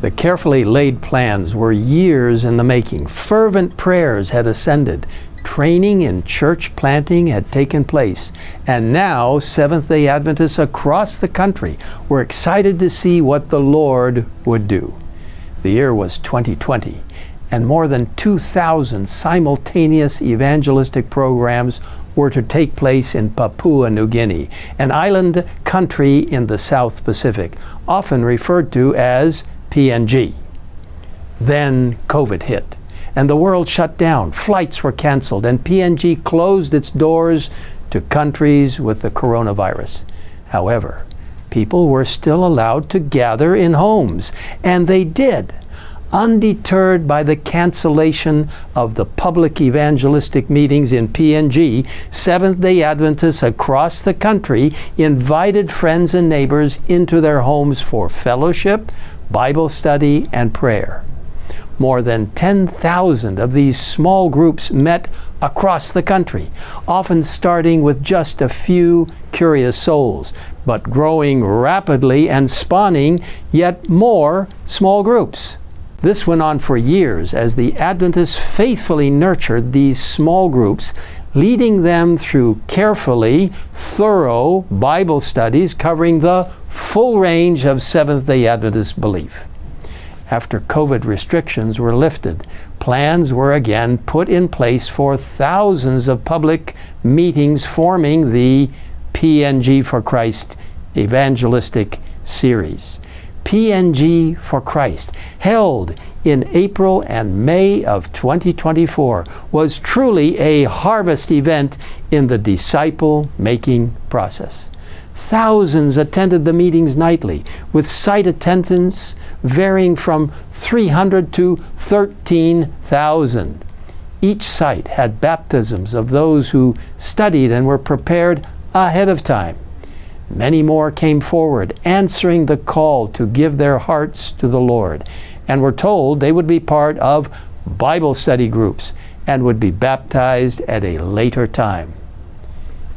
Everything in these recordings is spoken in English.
The carefully laid plans were years in the making. Fervent prayers had ascended. Training in church planting had taken place. And now Seventh-day Adventists across the country were excited to see what the Lord would do. The year was 2020, and more than 2,000 simultaneous evangelistic programs were to take place in Papua New Guinea, an island country in the South Pacific, often referred to as PNG. Then COVID hit, and the world shut down. Flights were canceled, and PNG closed its doors to countries with the coronavirus. However, people were still allowed to gather in homes, and they did. Undeterred by the cancellation of the public evangelistic meetings in PNG, Seventh-day Adventists across the country invited friends and neighbors into their homes for fellowship, Bible study, and prayer. More than 10,000 of these small groups met across the country, often starting with just a few curious souls, but growing rapidly and spawning yet more small groups. This went on for years as the Adventists faithfully nurtured these small groups, leading them through carefully thorough Bible studies covering the full range of Seventh-day Adventist belief. After COVID restrictions were lifted, plans were again put in place for thousands of public meetings forming the PNG for Christ evangelistic series. PNG for Christ, held in April and May of 2024, was truly a harvest event in the disciple-making process. Thousands attended the meetings nightly, with site attendance varying from 300 to 13,000. Each site had baptisms of those who studied and were prepared ahead of time. Many more came forward, answering the call to give their hearts to the Lord, and were told they would be part of Bible study groups and would be baptized at a later time.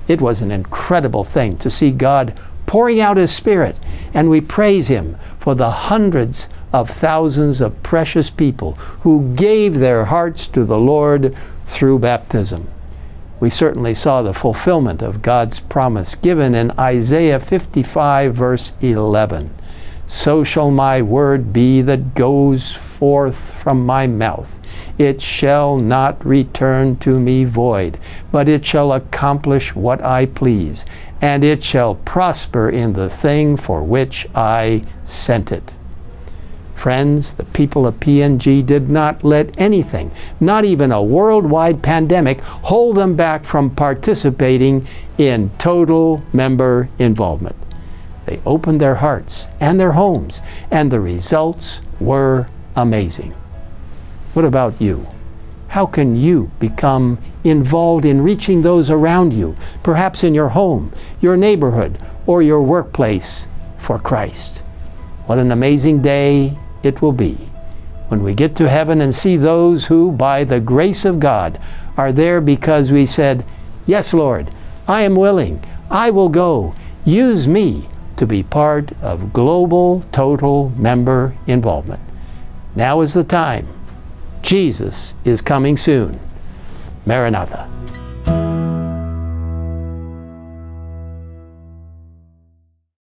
It was an incredible thing to see God pouring out His Spirit, and we praise Him for the hundreds of thousands of precious people who gave their hearts to the Lord through baptism. We certainly saw the fulfillment of God's promise given in Isaiah 55, verse 11. So shall my word be that goes forth from my mouth. It shall not return to me void, but it shall accomplish what I please, and it shall prosper in the thing for which I sent it. Friends, the people of PNG did not let anything, not even a worldwide pandemic, hold them back from participating in total member involvement. They opened their hearts and their homes, and the results were amazing. What about you? How can you become involved in reaching those around you, perhaps in your home, your neighborhood, or your workplace, for Christ? What an amazing day it will be when we get to heaven and see those who, by the grace of God, are there because we said, "Yes, Lord, I am willing. I will go. Use me to be part of global total member involvement." Now is the time. Jesus is coming soon. Maranatha.